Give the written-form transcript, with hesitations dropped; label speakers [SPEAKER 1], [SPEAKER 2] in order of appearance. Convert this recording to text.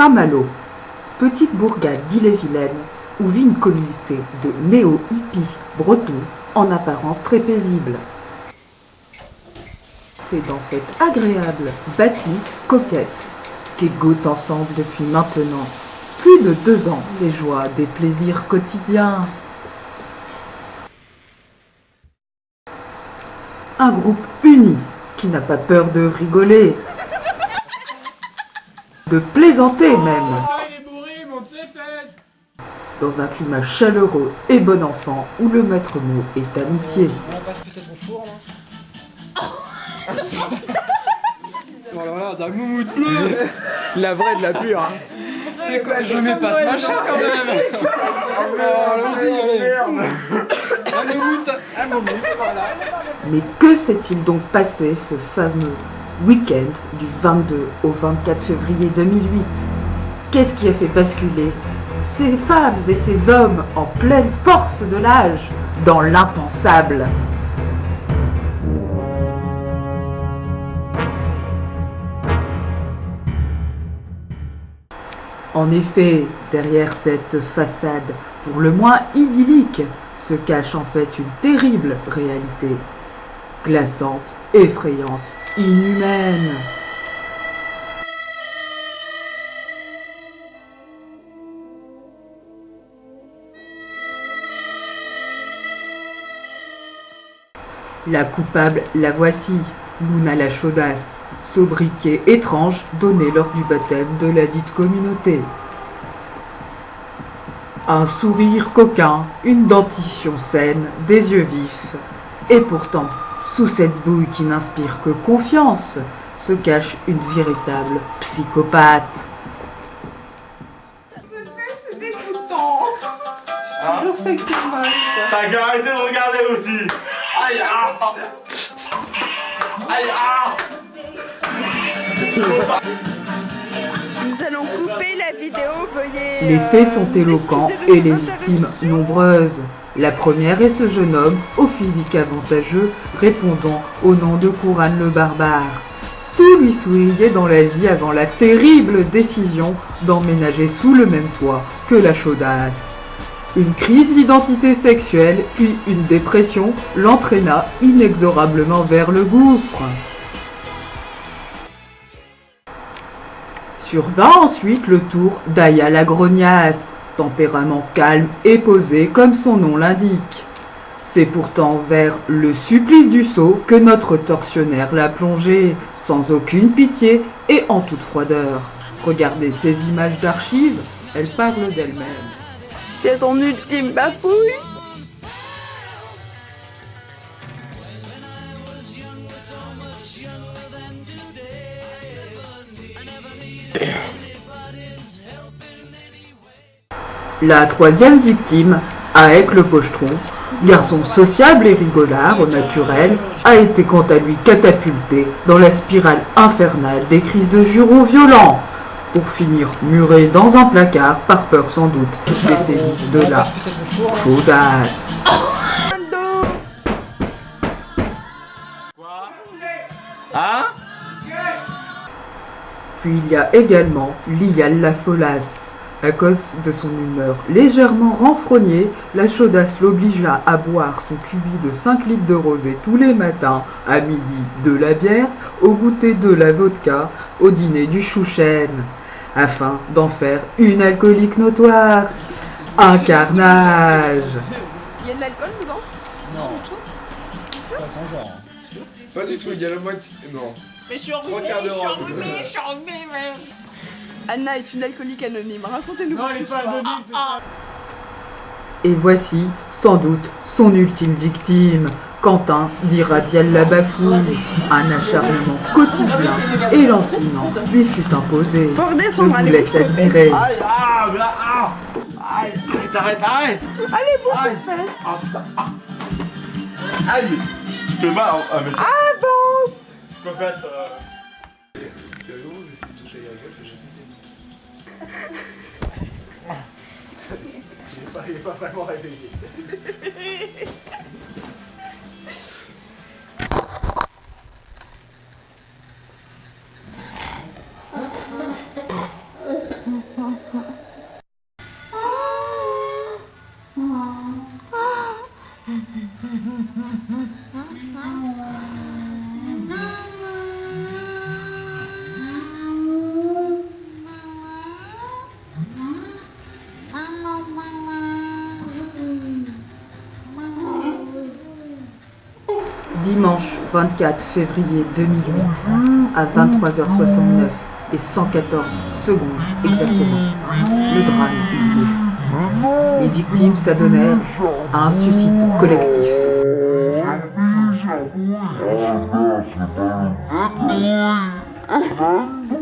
[SPEAKER 1] Saint-Malo, petite bourgade d'Ille-et-Vilaine, où vit une communauté de néo-hippies bretons en apparence très paisible. C'est dans cette agréable bâtisse coquette qu'ils goûtent ensemble depuis maintenant plus de 2 ans les joies des plaisirs quotidiens. Un groupe uni qui n'a pas peur de rigoler, de plaisanter même, dans un climat chaleureux et bon enfant où le maître mot est amitié.
[SPEAKER 2] On passe peut-être au four là. Voilà, d'un moumoute bleu.
[SPEAKER 3] La vraie de la pure. Hein.
[SPEAKER 2] C'est quoi, je mets pas ce machin quand même. Allons-y, allez. Un moumoute, voilà.
[SPEAKER 1] Mais que s'est-il donc passé ce fameux week-end du 22 au 24 février 2008 ? Qu'est-ce qui a fait basculer ces femmes et ces hommes en pleine force de l'âge dans l'impensable ? En effet, derrière cette façade pour le moins idyllique se cache en fait une terrible réalité, glaçante, effrayante, inhumaine. La coupable, la voici, Luna la chaudasse, sobriquet étrange donné lors du baptême de la dite communauté. Un sourire coquin, une dentition saine, des yeux vifs. Et pourtant, sous cette bouille qui n'inspire que confiance, se cache une véritable psychopathe.
[SPEAKER 4] C'est dégoûtant.
[SPEAKER 5] Hein?
[SPEAKER 4] Je sais que c'est mal.
[SPEAKER 5] T'as qu'à arrêter de regarder aussi. Aïe ah. Aïe ah.
[SPEAKER 4] Nous allons couper la vidéo, veuillez...
[SPEAKER 1] Les faits sont éloquents et les victimes nombreuses. La première est ce jeune homme au physique avantageux répondant au nom de Kouran le barbare. Tout lui souriait dans la vie avant la terrible décision d'emménager sous le même toit que la chaudasse. Une crise d'identité sexuelle puis une dépression l'entraîna inexorablement vers le gouffre. Survint ensuite le tour d'Aya la grognasse, tempérament calme et posé comme son nom l'indique. C'est pourtant vers le supplice du sceau que notre tortionnaire l'a plongé, sans aucune pitié et en toute froideur. Regardez ces images d'archives, elles parlent d'elles-mêmes.
[SPEAKER 4] C'est ton ultime bafouille.
[SPEAKER 1] La troisième victime, Aek le pochetron, garçon sociable et rigolard au naturel, a été quant à lui catapulté dans la spirale infernale des crises de jurons violents, pour finir muré dans un placard par peur sans doute des sévices de la chaudasse.
[SPEAKER 5] Quoi? Hein?
[SPEAKER 1] Puis il y a également Lial la folasse. À cause de son humeur légèrement renfrognée, la chaudasse l'obligea à boire son cubi de 5 litres de rosé tous les matins, à midi de la bière, au goûter de la vodka, au dîner du chouchen, afin d'en faire une alcoolique notoire. Un carnage.
[SPEAKER 4] Il y a de l'alcool dedans?
[SPEAKER 2] Non. Pas son genre. Pas du tout, il y a la moitié. Non.
[SPEAKER 4] Mais je suis
[SPEAKER 2] Trois quarts d'heure.
[SPEAKER 4] enrhumée même. Anna est une alcoolique anonyme, racontez-nous.
[SPEAKER 2] Non, elle est pas anonyme, c'est ça.
[SPEAKER 1] Et voici, sans doute, son ultime victime. Quentin dit Radial la bafouille. Un acharnement quotidien et lancinant lui fut imposé. Je vous laisse admirer.
[SPEAKER 5] Aïe ah. Là, ah. Aïe. Arrête.
[SPEAKER 4] Allez, bouge
[SPEAKER 5] Aïe.
[SPEAKER 4] tes fesses.
[SPEAKER 5] Ah putain. Ah. Aïe. Tu fais mal. Ah mais.
[SPEAKER 4] Avance.
[SPEAKER 5] En fait.
[SPEAKER 2] Il est pas vraiment réveillé.
[SPEAKER 1] Dimanche 24 février 2008, à 23h69 et 114 secondes exactement, le drame eut lieu. Les victimes s'adonnèrent à un suicide collectif.
[SPEAKER 6] Ah,